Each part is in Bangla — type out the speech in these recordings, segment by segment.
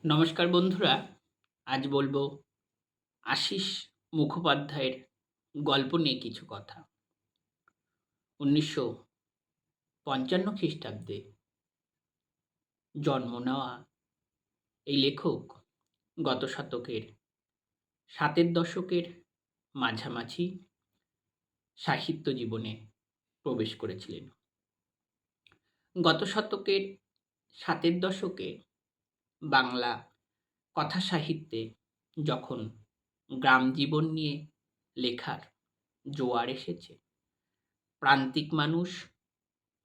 নমস্কার বন্ধুরা, আজ বলবো আশিস মুখোপাধ্যায়ের গল্প নিয়ে কিছু কথা। ১৯৫৫ খ্রিস্টাব্দে জন্ম নেওয়া এই লেখক গত শতকের ৭-এর দশকের মাঝামাঝি সাহিত্য জীবনে প্রবেশ করেছিলেন। গত শতকের ৭-এর দশকে বাংলা কথা সাহিত্যে যখন গ্রাম জীবন নিয়ে লেখার জোয়ার এসেছে, প্রান্তিক মানুষ,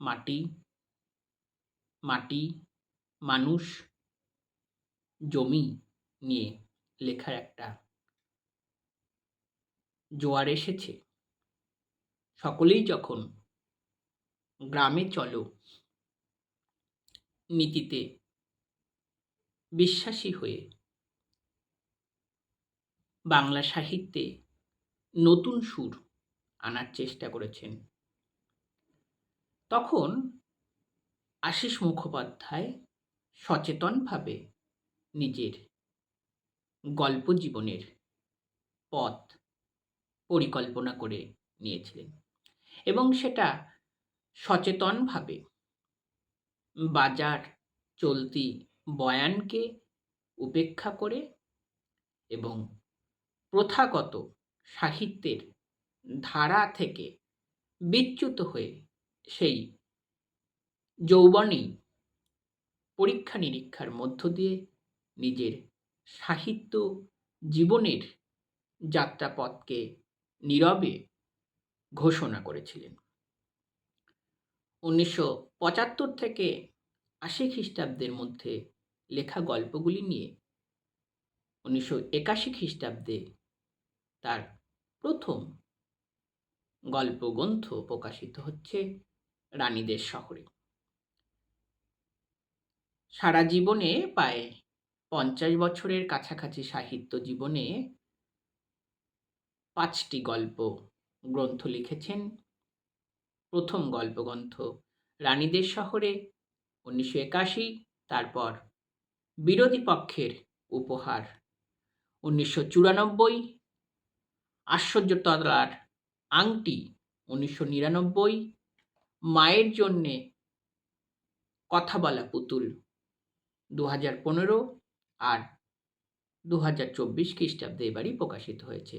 মাটি, মাটি, মানুষ, জমি নিয়ে লেখার একটা জোয়ার এসেছে, সকলেই যখন গ্রামে চলো নীতিতে বিশ্বাসী হয়ে বাংলা সাহিত্যে নতুন সুর আনার চেষ্টা করেছেন, তখন আশিস মুখোপাধ্যায় সচেতনভাবে নিজের গল্প জীবনের পথ পরিকল্পনা করে নিয়েছিলেন এবং সেটা সচেতনভাবে বাজার চলতি বয়ানকে উপেক্ষা করে এবং প্রথাগত সাহিত্যের ধারা থেকে বিচ্যুত হয়ে সেই যৌবনেই পরীক্ষা নিরীক্ষার মধ্য দিয়ে নিজের সাহিত্য জীবনের যাত্রাপথকে নীরবে ঘোষণা করেছিলেন। ১৯৭৫ থেকে ৮০ খ্রিস্টাব্দের মধ্যে লেখা গল্পগুলি নিয়ে ১৯৮১ খ্রিস্টাব্দে তার প্রথম গল্পগ্রন্থ প্রকাশিত হচ্ছে রানীদের শহরে। সারা জীবনে প্রায় ৫০ বছরের কাছাকাছি সাহিত্য জীবনে ৫টি গল্প গ্রন্থ লিখেছেন। প্রথম গল্পগ্রন্থ রানীদের শহরে ১৯৮১, তারপর বিরোধী পক্ষের উপহার ১৯৯৪, আশ্চর্যতলার আংটি ১৯৯৯, মায়ের জন্যে কথা বলা পুতুল ২০১৫, আর ২০২৪ খ্রিস্টাব্দে এবারই প্রকাশিত হয়েছে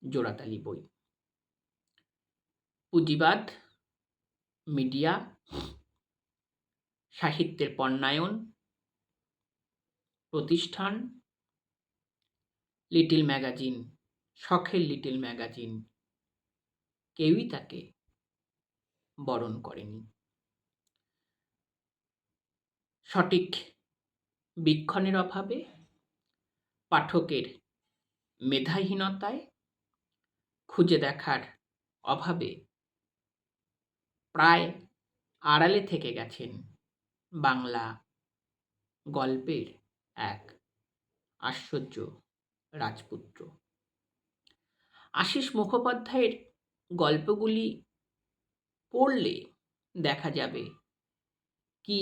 জোড়াতালি বই। পুঁজিবাদ, মিডিয়া, সাহিত্যের পণ্যায়ন, প্রতিষ্ঠান, লিটল ম্যাগাজিন, শখের লিটল ম্যাগাজিন, কেউই তাকে বরণ করেনি। সঠিক বীক্ষণের অভাবে, পাঠকের মেধাহীনতায়, খুঁজে দেখার অভাবে প্রায় আড়ালে থেকে গেছেন বাংলা গল্পের এক আশ্চর্য রাজপুত্র। আশিস মুখোপাধ্যায়ের গল্পগুলি পড়লে দেখা যাবে কি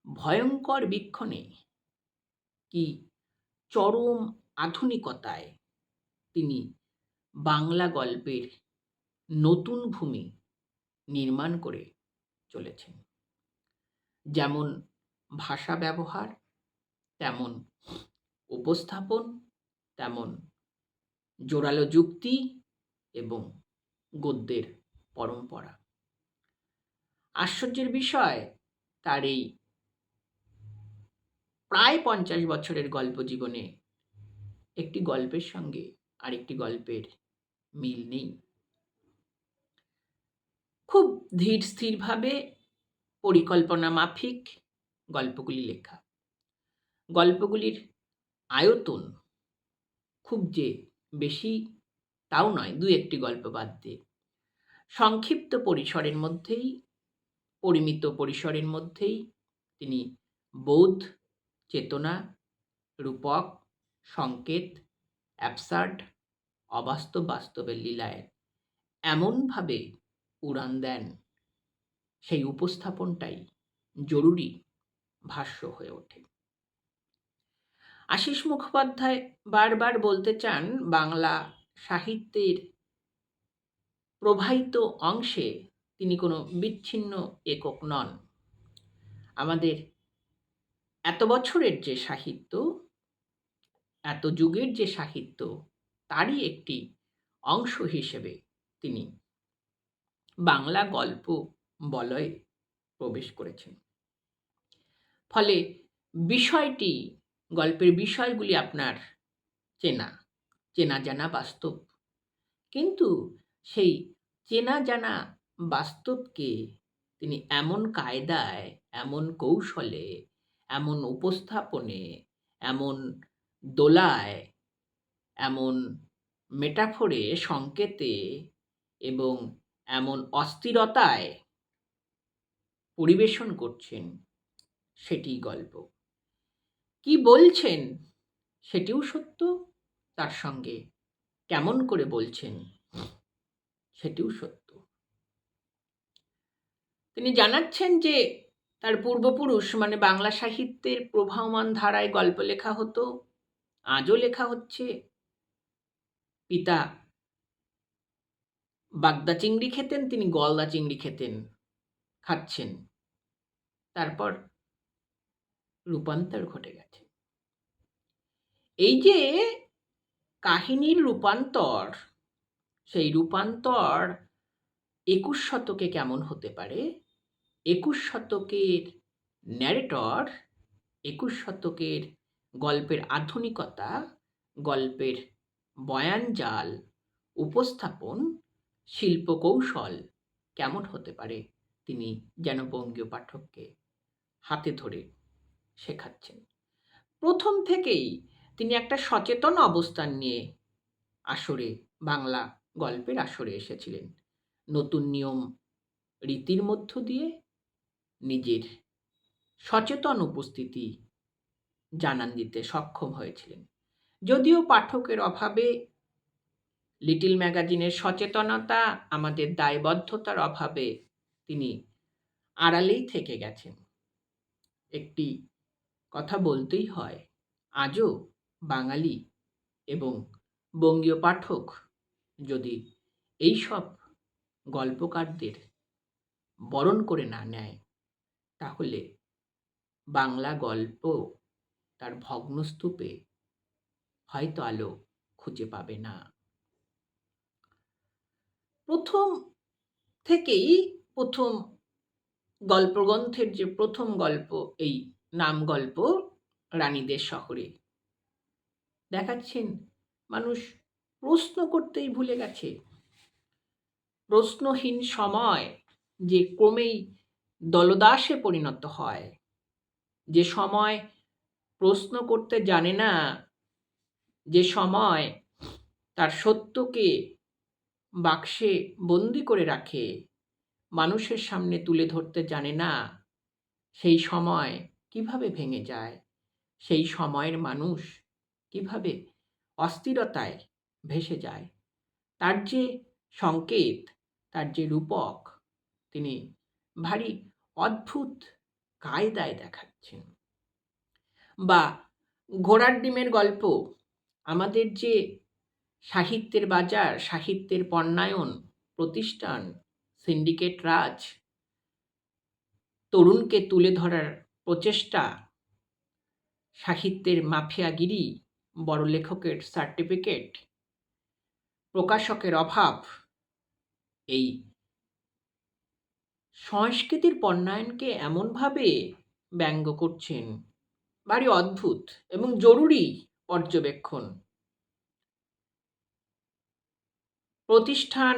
ভয়ঙ্কর বীক্ষণে, কি চরম আধুনিকতায় তিনি বাংলা গল্পের নতুন ভূমি নির্মাণ করে চলেছেন। যেমন ভাষা ব্যবহার, তেমন উপস্থাপন, তেমন জোরালো যুক্তি এবং গদ্যের পরম্পরা। আশ্চর্যের বিষয়, তার এই প্রায় ৫০ বছরের গল্প জীবনে একটি গল্পের সঙ্গে আরেকটি গল্পের মিল নেই। খুব ধীর স্থিরভাবে পরিকল্পনা মাফিক গল্পগুলি লেখা। গল্পগুলির আয়তন খুব যে বেশি তাও নয়, ২-১টি গল্প বাদ দিয়ে সংক্ষিপ্ত পরিসরের মধ্যেই, পরিমিত পরিসরের মধ্যেই তিনি বোধ, চেতনা, রূপক, সংকেত, অ্যাবসার্ড, অবাস্তব, বাস্তবের লীলায় এমনভাবে উড়ান দেন, সেই উপস্থাপনটাই জরুরি ভাষ্য হয়ে ওঠে। আশিস মুখোপাধ্যায় বারবার বলতে চান বাংলা সাহিত্যের প্রবাহিত অংশে তিনি কোনো বিচ্ছিন্ন একক নন। আমাদের এত বছরের যে সাহিত্য, এত যুগের যে সাহিত্য, তারই একটি অংশ হিসেবে তিনি বাংলা গল্প বলয়ে প্রবেশ করেছেন। ফলে বিষয়টি, গল্পের বিষয়গুলি আপনার চেনা জানা বাস্তব। কিন্তু সেই চেনা জানা বাস্তবকে তিনি এমন কায়দায়, এমন কৌশলে, এমন উপস্থাপনে, এমন দোলায়, এমন মেটাফোরে, সংকেতে এবং এমন অস্থিরতায় পরিবেশন করছেন, সেটিই গল্প। কি বলছেন সেটিও সত্য, তার সঙ্গে কেমন করে বলছেন সেটিও সত্য। তিনি জানাচ্ছেন যে তার পূর্বপুরুষ মানে বাংলা সাহিত্যের প্রবাহমান ধারায় গল্প লেখা হতো, আজও লেখা হচ্ছে। পিতা বাগদা চিংড়ি খেতেন, তিনি গলদা চিংড়ি খাচ্ছেন। তারপর রূপান্তর ঘটে গেছে। এই যে কাহিনীর রূপান্তর, সেই রূপান্তর ২১ শতকে কেমন হতে পারে, ২১ শতকের ন্যারেটর, ২১ শতকের গল্পের আধুনিকতা, গল্পের বয়ানজাল, উপস্থাপন, শিল্পকৌশল কেমন হতে পারে, তিনি যেন বঙ্গীয় পাঠককে হাতে ধরে শেখাচ্ছেন। প্রথম থেকেই তিনি একটা সচেতন অবস্থান নিয়ে বাংলা গল্পের আসরে এসেছিলেন। নতুন নিয়ম রীতির মধ্য দিয়ে নিজের সচেতন উপস্থিতি জানান দিতে সক্ষম হয়েছিলেন। যদিও পাঠকের অভাবে, লিটল ম্যাগাজিনের সচেতনতা, আমাদের দায়বদ্ধতার অভাবে তিনি আড়ালেই থেকে গেছেন। একটি কথা বলতেই হয়, আজও বাঙালি এবং বঙ্গীয় পাঠক যদি এইসব গল্পকারদের বরণ করে না নেয়, তাহলে বাংলা গল্প তার ভগ্নস্তূপে হয়তো আলো খুঁজে পাবে না। প্রথম থেকেই প্রথম গল্পগ্রন্থের যে প্রথম গল্প, এই নাম গল্প রানীদের শহরে, দেখাচ্ছেন মানুষ প্রশ্ন করতেই ভুলে গেছে। প্রশ্নহীন সময় যে ক্রমেই দলদাসে পরিণত হয়, যে সময় প্রশ্ন করতে জানে না, যে সময় তার সত্যকে বাক্সে বন্দি করে রাখে, মানুষের সামনে তুলে ধরতে জানে না, সেই সময় কিভাবে ভেঙে যায়, সেই সময়ের মানুষ কিভাবে অস্থিরতায় ভেসে যায়, তার যে সংকেত, তার যে রূপক, তিনি ভারী অদ্ভুত কায়দায় দেখাচ্ছেন। বা ঘোড়ার ডিমের গল্প, আমাদের যে সাহিত্যের বাজার, সাহিত্যের পণ্যায়ন প্রতিষ্ঠান, সিন্ডিকেট রাজ, তরুণকে তুলে ধরার প্রচেষ্টা, সাহিত্যের মাফিয়াগিরি, বড় লেখকের সার্টিফিকেট, প্রকাশকের অভাব, এই সংস্কৃতির পণ্যায়নকে এমনভাবে ব্যঙ্গ করছেন, ভারী অদ্ভুত এবং জরুরি পর্যবেক্ষণ। প্রতিষ্ঠান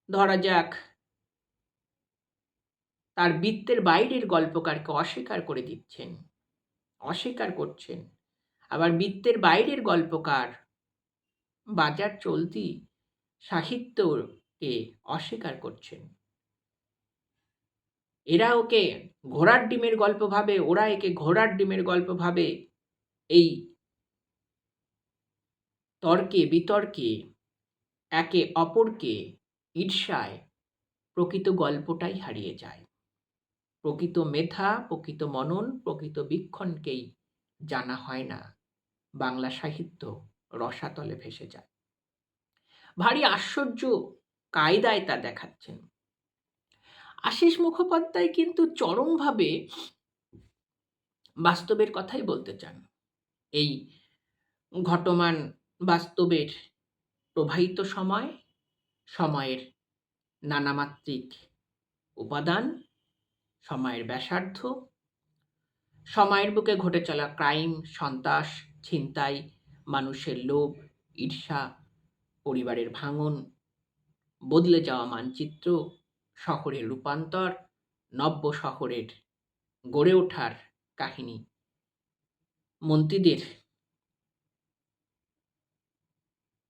ধরা যাক তার বৃত্তের বাইরের গল্পকারকে অস্বীকার করে দিচ্ছেন, অস্বীকার করছেন। আবার বৃত্তের বাইরের গল্পকার বাজার চলতি সাহিত্যকে অস্বীকার করছেন। এরা ওকে ঘোড়ার ডিমের গল্প ভাবে, ওরা একে ঘোড়ার ডিমের গল্প ভাবে। এই তর্কে বিতর্কে, একে অপরকে ঈর্ষায় প্রকৃত গল্পটাই হারিয়ে যায়। প্রকৃত মেধা, প্রকৃত মনন, প্রকৃত বীক্ষণকেই জানা হয় না। বাংলা সাহিত্য রসাতলে ভেসে যায়। ভারী আশ্চর্য কায়দায় তা দেখাচ্ছেন। আশিস মুখোপাধ্যায় কিন্তু চরমভাবে বাস্তবের কথাই বলতে চান। এই ঘটমান বাস্তবের প্রবাহিত সময়, সময়ের নানামাত্রিক উপাদান, সময়ের ব্যাসার্ধ, সময়ের বুকে ঘটে চলা ক্রাইম, সন্ত্রাস, ছিনতাই, মানুষের লোভ, ঈর্ষা, পরিবারের ভাঙন, বদলে যাওয়া মানচিত্র, শহরের রূপান্তর, নব্য শহরের গড়ে ওঠার কাহিনী, মন্ত্রীদের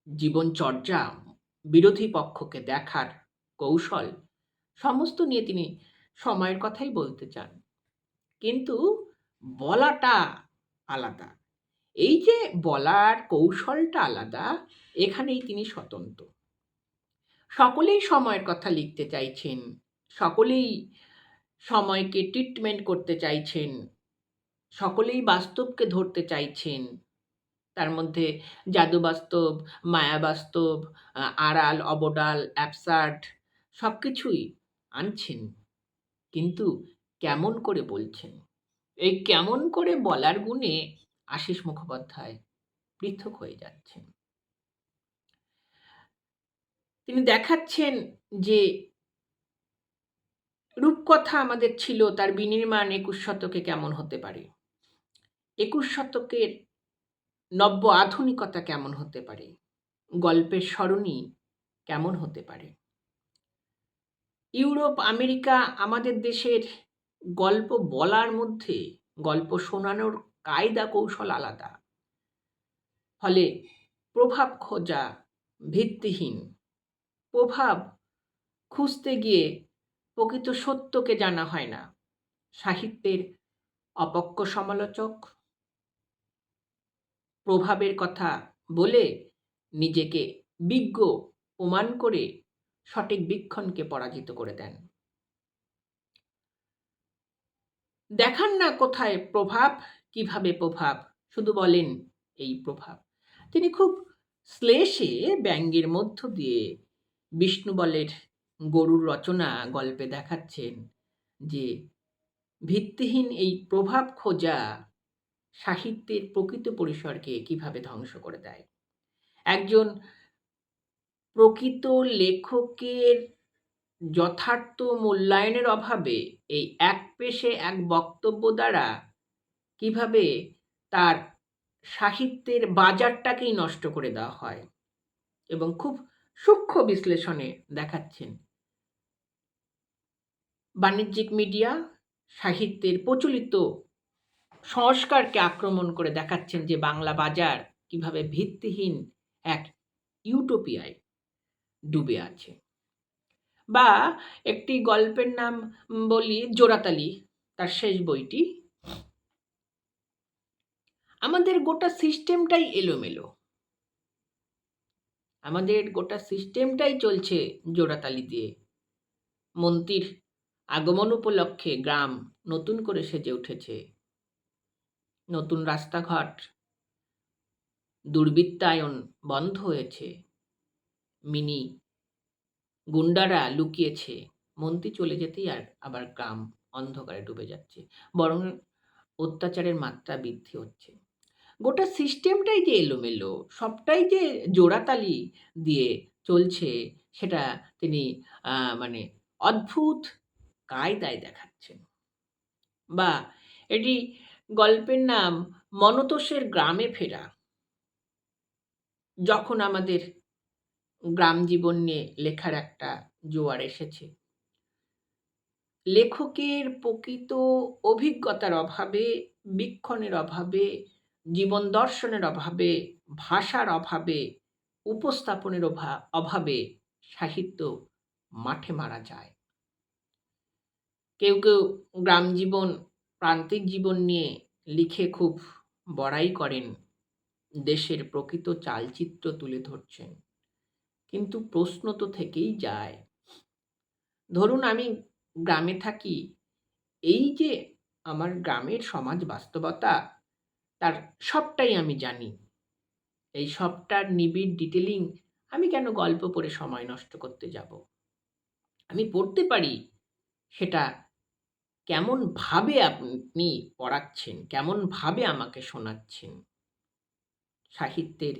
জীবনচর্যা, বিরোধী পক্ষকে দেখার কৌশল, সমস্ত নিয়ে তিনি সময়ের কথাই বলতে চান। কিন্তু বলাটা আলাদা। এই যে বলার কৌশলটা আলাদা, এখানেই তিনি স্বতন্ত্র। সকলেই সময়ের কথা লিখতে চাইছেন, সকলেই সময়কে ট্রিটমেন্ট করতে চাইছেন, সকলেই বাস্তবকে ধরতে চাইছেন। তার মধ্যে জাদু বাস্তব, মায়া বাস্তব, আড়াল, অবডাল, অ্যাবসার্ড সবকিছুই আনছেন। কিন্তু কেমন করে বলছেন? এই কেমন করে বলার গুণে আশিস মুখোপাধ্যায় পৃথক হয়ে যাচ্ছেন। তিনি দেখাচ্ছেন যে রূপকথা আমাদের ছিল, তার বিনির্মাণ ২১ শতকে কেমন হতে পারে, ২১ শতকের নব্য আধুনিকতা কেমন হতে পারে, গল্পের সরণি কেমন হতে পারে। ইউরোপ, আমেরিকা, আমাদের দেশের গল্প বলার মধ্যে গল্প শোনানোর কায়দা কৌশল আলাদা। ফলে প্রভাব খোঁজা ভিত্তিহীন, প্রভাব খুঁজতে গিয়ে প্রকৃত সত্যকে জানা হয় না। সাহিত্যের অপক্ষ সমালোচক প্রভাবের কথা বলে নিজেকে বিজ্ঞ প্রমাণ করে সঠিক বীক্ষণকে পরাজিত করে দেন। দেখান না কোথায় প্রভাব, কিভাবে প্রভাব, শুধু বলেন এই প্রভাব। তিনি খুব শ্লেষে ব্যঙ্গের মধ্য দিয়ে বিষ্ণুবলের গরুর রচনা গল্পে দেখাচ্ছেন যে ভিত্তিহীন এই প্রভাব খোঁজা সাহিত্যের প্রকৃত পরিসরকে কিভাবে ধ্বংস করে দেয়। একজন প্রকৃত লেখকের যথার্থ মূল্যায়নের অভাবে এই একপেশে এক বক্তব্য দ্বারা কিভাবে তার সাহিত্যের বাজারটাকেই নষ্ট করে দেওয়া হয় এবং খুব সূক্ষ্ম বিশ্লেষণে দেখাচ্ছেন। বাণিজ্যিক মিডিয়া সাহিত্যের প্রচলিত সংস্কারকে আক্রমণ করে দেখাচ্ছেন যে বাংলা বাজার কিভাবে ভিত্তিহীন এক ইউটোপিয়ায় ডুবে আছে। বা একটি গল্পের নাম বলি, জোড়াতালি, তার শেষ বইটি। আমাদের গোটা সিস্টেমটাই এলোমেলো, আমাদের গোটা সিস্টেমটাই চলছে জোড়াতালি দিয়ে। মন্ত্রীর আগমন উপলক্ষে গ্রাম নতুন করে সেজে উঠেছে, নতুন রাস্তাঘাট, দুর্বৃত্তায়ন বন্ধ হয়েছে, মিনি গুন্ডারা লুকিয়েছে। মন্ত্রী চলে যেতেই আবার গ্রাম অন্ধকারে ডুবে যাচ্ছে, বরং অত্যাচারের মাত্রা বৃদ্ধি হচ্ছে। গোটা সিস্টেমটাই যে এলোমেলো, সবটাই যে জোড়াতালি দিয়ে চলছে, সেটা তিনি মানে অদ্ভুত কায়দায় দেখাচ্ছেন। বা এটি গল্পের নাম মনতোষের গ্রামে ফেরা। যখন আমাদের গ্রাম জীবন নিয়ে লেখার একটা জোয়ার এসেছে, লেখকের প্রকৃত অভিজ্ঞতার অভাবে, বীক্ষণের অভাবে, জীবন দর্শনের অভাবে, ভাষার অভাবে, উপস্থাপনের অভাবে সাহিত্য মাঠে মারা যায়। কেউ কেউ গ্রাম জীবন, প্রান্তিক জীবন নিয়ে লিখে খুব বড়াই করেন, দেশের প্রকৃত চালচিত্র তুলে ধরছেন। কিন্তু প্রশ্ন তো থেকেই যায়, ধরুন আমি গ্রামে থাকি, এই যে আমার গ্রামের সমাজ বাস্তবতা, তার সবটাই আমি জানি। এই সবটার নিবিড় ডিটেলিং আমি কেন গল্প পড়ে সময় নষ্ট করতে যাব? আমি পড়তে পারি সেটা কেমনভাবে আপনি পড়াচ্ছেন, কেমনভাবে আমাকে শোনাচ্ছেন। সাহিত্যের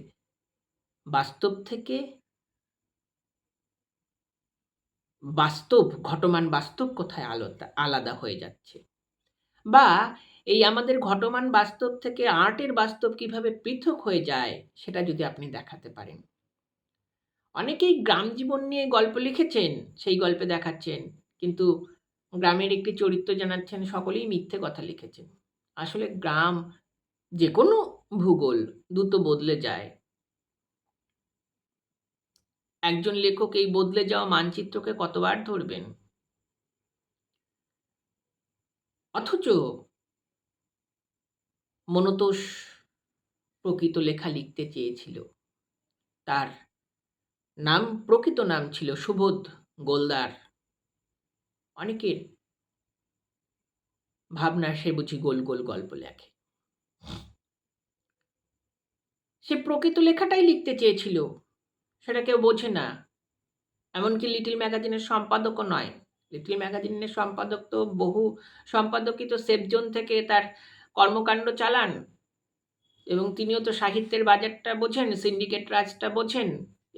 বাস্তব থেকে ঘটমান বাস্তব কোথায় আলাদা হয়ে যাচ্ছে? বা এই আমাদের ঘটমান বাস্তব থেকে আর্টের বাস্তব কিভাবে পৃথক হয়ে যায় সেটা যদি আপনি দেখাতে পারেন। অনেকেই গ্রাম জীবন নিয়ে গল্প লিখেছেন, সেই গল্পে দেখাচ্ছেন। কিন্তু গ্রামের একটি চরিত্র জানাচ্ছেন সকলেই মিথ্যে কথা লিখেছেন। আসলে গ্রাম যেকোনো ভূগোল দ্রুত বদলে যায়। একজন লেখক এই বদলে যাওয়া মানচিত্রকে কতবার ধরবেন? অথচ মনতোষ প্রকৃত লেখা লিখতে চেয়েছিল। তার প্রকৃত নাম ছিল সুবোধ গোলদার। অনেকের ভাবনা সে বুঝি গোল গোল গল্প লেখে। সে প্রকৃত লেখাটাই লিখতে চেয়েছিল, সেটা কেউ বোঝে না। এমনকি লিটল ম্যাগাজিনের সম্পাদকও নয়। লিটল ম্যাগাজিনের সম্পাদক তো বহু সম্পাদকই তো সেফ জোন থেকে তার কর্মকাণ্ড চালান, এবং তিনিও তো সাহিত্যের বাজারটা বোঝেন, সিন্ডিকেট রাজটা বোঝেন,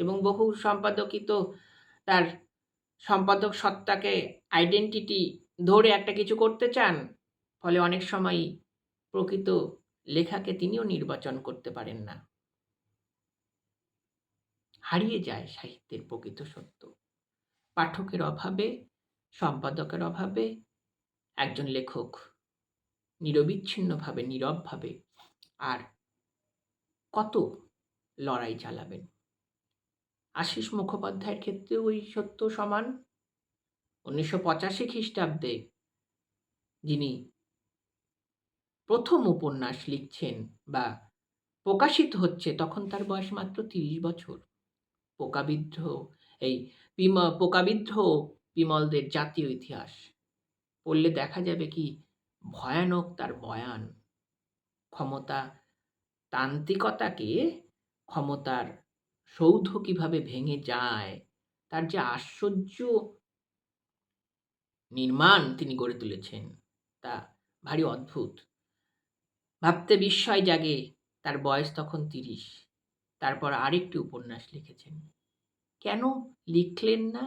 এবং বহু সম্পাদকই তো তার সম্পাদক সত্তাকে আইডেন্টিটি ধরে একটা কিছু করতে চান। ফলে অনেক সময়ই প্রকৃত লেখাকে তিনিও নির্বাচন করতে পারেন না। হারিয়ে যায় সাহিত্যের প্রকৃত সত্য। পাঠকের অভাবে, সম্পাদকের অভাবে একজন লেখক নিরবিচ্ছিন্নভাবে, নীরবভাবে আর কত লড়াই চালাবেন? আশীষ মুখোপাধ্যায়ের ক্ষেত্রেও ওই সত্য সমান। 1985 খ্রিস্টাব্দে যিনি প্রথম উপন্যাস লিখছেন বা প্রকাশিত হচ্ছে, তখন তার বয়স মাত্র 30 বছর। পোকাবিদ্ধ বিমলদের জাতীয় ইতিহাস পড়লে দেখা যাবে কি ভয়ানক তার বয়ান। ক্ষমতা তান্ত্রিকতাকে, ক্ষমতার সৌধ কিভাবে ভেঙে যায়, তার যে আশ্চর্য নির্মাণ তিনি গড়ে তুলেছেন, তা ভারী অদ্ভুত। ভাবতে বিস্ময় জাগে তার বয়স তখন 30। তারপর আরেকটি উপন্যাস লিখেছেন। কেন লিখলেন না?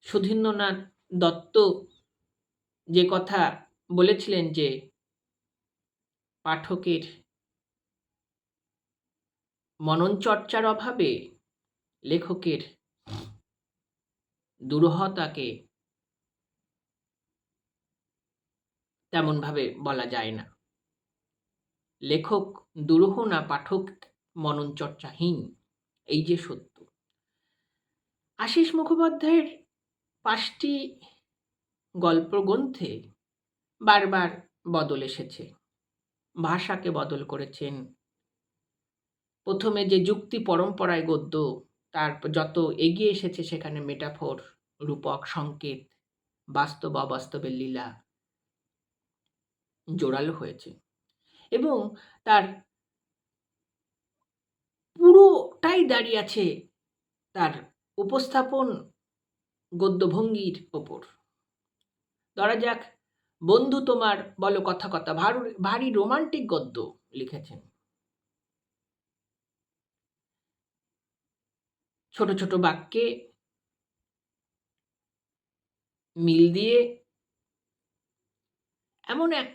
সুধীন্দ্রনাথ দত্ত যে কথা বলেছিলেন যে পাঠকের মনন চর্চার অভাবে লেখকের দুরূহতাকে তেমনভাবে বলা যায় না। লেখক দুরূহ না, পাঠক মনন চর্চাহীন, এই যে সত্য। আশীষ মুখোপাধ্যায়ের 5টি গল্পগ্রন্থে বারবার বদল এসেছে। ভাষাকে বদল করেছেন। প্রথমে যে যুক্তি পরম্পরায় গদ্য, তারপর যত এগিয়ে এসেছে সেখানে মেটাফোর, রূপক, সংকেত, বাস্তব অবাস্তবের লীলা জোরালো হয়েছে, এবং তার পুরোটাই দাঁড়িয়ে আছে তার উপস্থাপন গদ্যভঙ্গির ওপর। ধরা যাক, বন্ধু তোমার বলো কথা কথা, ভারী রোমান্টিক গদ্য লিখেছেন। ছোট ছোট বাক্যে মিল দিয়ে এমন এক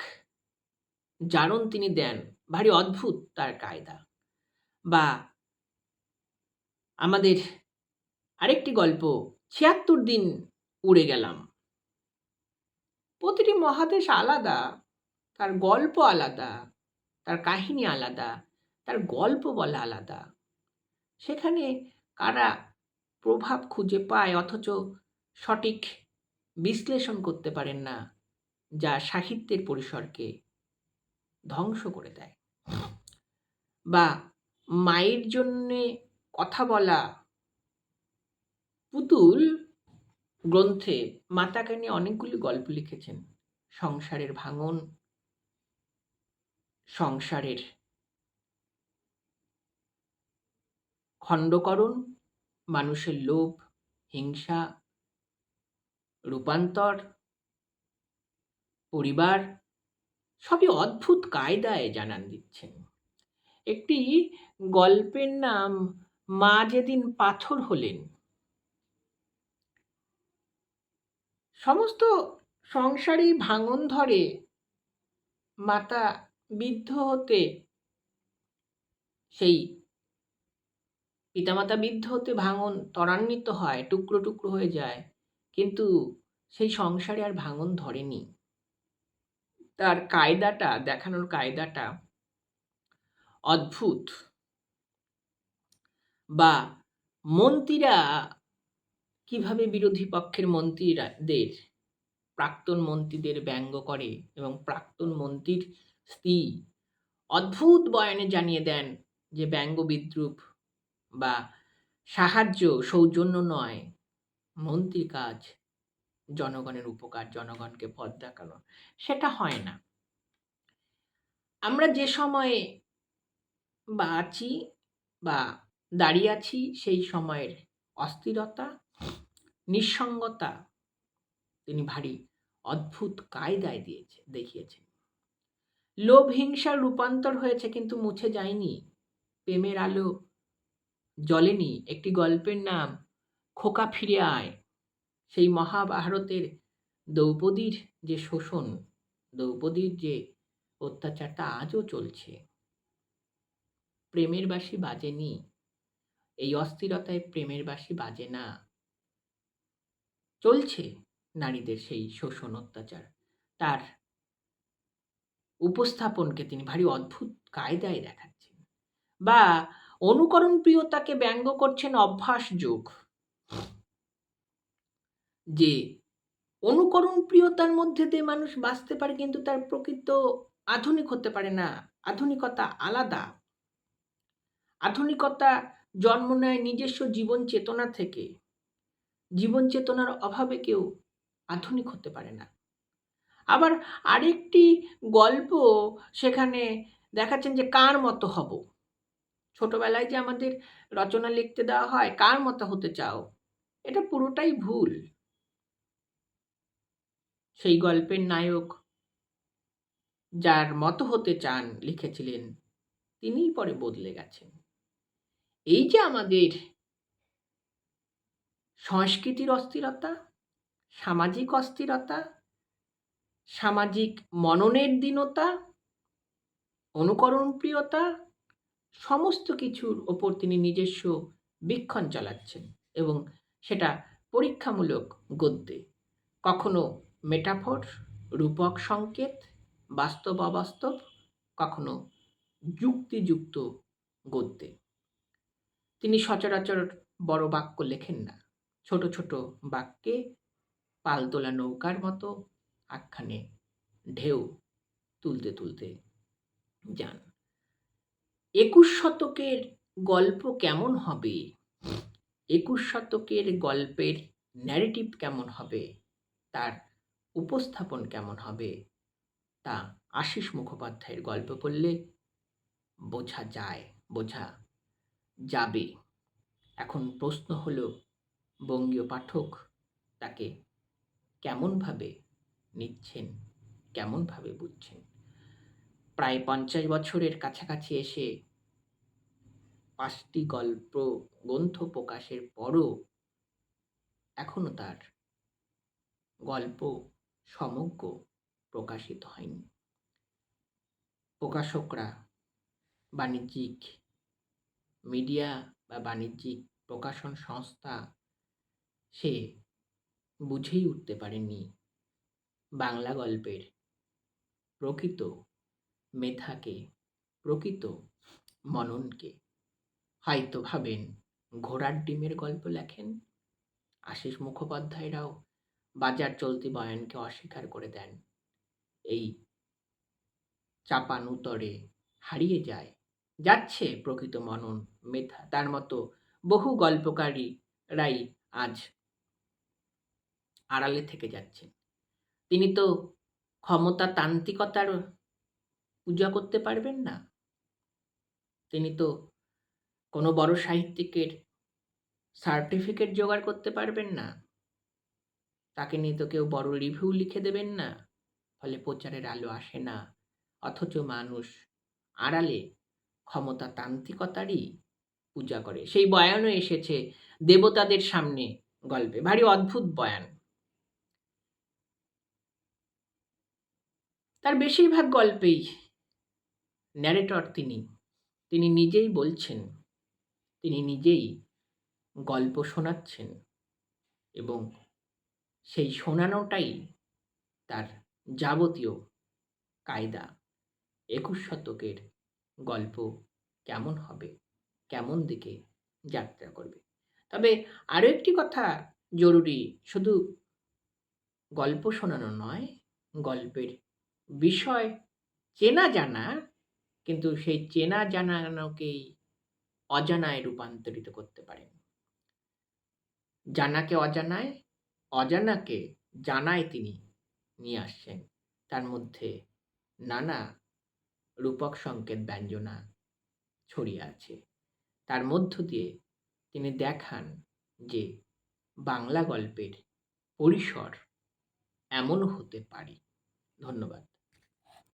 জারণ তিনি দেন, ভারী অদ্ভুত তার কায়দা। বা আমাদের আরেকটি গল্প, ৭৬ দিন উড়ে গেলাম। প্রতিটি মহাদেশ আলাদা, তার গল্প আলাদা, তার কাহিনী আলাদা, তার গল্প বলা আলাদা। সেখানে কারা প্রভাব খুঁজে পায় অথচ সঠিক বিশ্লেষণ করতে পারেন না, যা সাহিত্যের পরিসরকে ধ্বংস করে দেয়। বা মায়ের জন্যে কথা বলা পুতুল গ্রন্থে মাতাকে নিয়ে অনেকগুলি গল্প লিখেছেন। সংসারের ভাঙন, সংসারের খণ্ডকরণ, মানুষের লোভ, হিংসা, রূপান্তর, পরিবার সবই অদ্ভুত কায়দায় জানান দিচ্ছেন। একটি গল্পের নাম মা যেদিন পাথর হলেন। সমস্ত সংসারেই ভাঙন ধরে, মাতা বিদ্ধ হতে, সেই পিতামাতা বিদ্ধ হতে ভাঙন ত্বরান্বিত হয়, টুকরো টুকরো হয়ে যায়, কিন্তু সেই সংসারে আর ভাঙন ধরেনি। তার কায়দাটা, দেখানোর কায়দাটা অদ্ভুত। বা মন্ত্রীরা কিভাবে বিরোধী পক্ষের মন্ত্রীদের, প্রাক্তন মন্ত্রীদের ব্যঙ্গ করে, এবং প্রাক্তন মন্ত্রীর স্ত্রী অদ্ভুত বয়ানে জানিয়ে দেন যে ব্যঙ্গ বিদ্রুপ বা সাহায্য, সৌজন্য নয়, মন্ত্রীর কাজ জনগণের উপকার, জনগণকে পথ দেখানো। সেটা হয় না। আমরা যে সময়ে বা আছি বা দাঁড়িয়ে আছি, সেই সময়ের অস্থিরতা, নিঃসঙ্গতা তিনি ভারী অদ্ভুত কায়দায় দেখিয়েছেন। লোভ হিংসার রূপান্তর হয়েছে কিন্তু মুছে যায়নি। প্রেমের আলো জ্বলেনি। একটি গল্পের নাম খোকা ফিরে আয়। সেই মহাভারতের দ্রৌপদীর যে শোষণ, দ্রৌপদীর যে অত্যাচারটা আজও চলছে। প্রেমের বাঁশি বাজেনি। এই অস্থিরতায় প্রেমের বাঁশি বাজে না। চলছে নারীদের সেই শোষণ, অত্যাচার। তার উপস্থাপনকে তিনি ভারী অদ্ভুত কায়দায় দেখাচ্ছেন। বা অনুকরণ প্রিয়তাকে ব্যঙ্গ করছেন অভ্যাস যোগ। যে অনুকরণ প্রিয়তার মধ্যে দিয়ে মানুষ বাঁচতে পারে, কিন্তু তার প্রকৃত আধুনিক হতে পারে না। আধুনিকতা আলাদা। আধুনিকতা জন্ম নেয় নিজস্ব জীবন চেতনা থেকে। জীবন চেতনার অভাবে কেউ আধুনিক হতে পারে না। আবার আরেকটি গল্প সেখানে দেখাচ্ছেন যে কার মতো হব। ছোটবেলায় যে আমাদের রচনা লিখতে দেওয়া হয়, কার মতো হতে চাও, এটা পুরোটাই ভুল। সেই গল্পের নায়ক যার মতো হতে চান লিখেছিলেন, তিনিই পরে বদলে গেছেন। এই যে আমাদের সংস্কৃতির অস্থিরতা, সামাজিক অস্থিরতা, সামাজিক মননের দীনতা, অনুকরণ প্রিয়তা, সমস্ত কিছুর ওপর তিনি নিজস্ব বীক্ষণ চালাচ্ছেন, এবং সেটা পরীক্ষামূলক গদ্যে। কখনো মেটাফর, রূপক সংকেত, বাস্তব অবাস্তব, কখনো যুক্তিযুক্ত গদ্যে। তিনি সচরাচর বড় বাক্য লেখেন না। ছোট ছোট বাক্যে পালতোলা নৌকার মতো আখ্যানে ঢেউ তুলতে তুলতে যান। ২১ শতকের গল্প কেমন হবে, ২১ শতকের গল্পের ন্যারেটিভ কেমন হবে, তার উপস্থাপন কেমন হবে, তা আশিস মুখোপাধ্যায়ের গল্প পড়লে বোঝা যায়, বোঝা যাবে। এখন প্রশ্ন হলো, বঙ্গীয় পাঠক তাকে কেমনভাবে নিচ্ছেন, কেমনভাবে বুঝছেন। প্রায় ৫০ বছরের কাছাকাছি এসে ৫টি গল্প গ্রন্থ প্রকাশের পরও এখনো তার গল্প সমগ্র প্রকাশিত হয়নি। প্রকাশকরা, বাণিজ্যিক মিডিয়া বা বাণিজ্যিক প্রকাশন সংস্থা সে বুঝেই উঠতে পারেনি বাংলা গল্পের প্রকৃত মেধাকে, প্রকৃত মননকে। হয়তো ভাবেন ঘোড়ার ডিমের গল্প লেখেন। আশিস মুখোপাধ্যায়রাও বাজার চলতি বয়ানকে অস্বীকার করে দেন। এই চাপানুতরে হারিয়ে যাচ্ছে প্রকৃত মনন, মেধা। তার মতো বহু গল্পকারীরাই আজ আড়ালে থেকে যাচ্ছেন। তিনি তো ক্ষমতাতান্ত্রিকতার পূজা করতে পারবেন না? তিনি তো কোনো বড় সাহিত্যিকের সার্টিফিকেট জোগাড় করতে পারবেন না। তাকে নিয়ে তো কেউ বড় রিভিউ লিখে দেবেন না। ফলে প্রচারের আলো আসে না। অথচ মানুষ আড়ালে ক্ষমতাতান্ত্রিকতারই পূজা করে। সেই বয়ানও এসেছে দেবতাদের সামনে গল্পে। ভারী অদ্ভুত বয়ান। তার বেশিরভাগ গল্পেই ন্যারেটর তিনি। তিনি নিজেই বলছেন, তিনি নিজেই গল্প শোনাচ্ছেন এবং সেই শোনানোটাই তার যাবতীয় কায়দা। ২১ শতকের গল্প কেমন হবে? কেমন দিকে যাত্রা করবে? তবে আরো একটি কথা জরুরি, শুধু গল্প শোনানো নয়, গল্পের বিষয় চেনা জানা, কিন্তু সেই চেনা জানানোকেই অজানায় রূপান্তরিত করতে পারেন। জানাকে অজানায়, অজানাকে জানায় তিনি নিয়ে আসছেন। তার মধ্যে নানা রূপক সংকেত ব্যঞ্জনা ছড়িয়ে আছে। তার মধ্য দিয়ে তিনি দেখান যে বাংলা গল্পের পরিসর এমনও হতে পারে। ধন্যবাদ।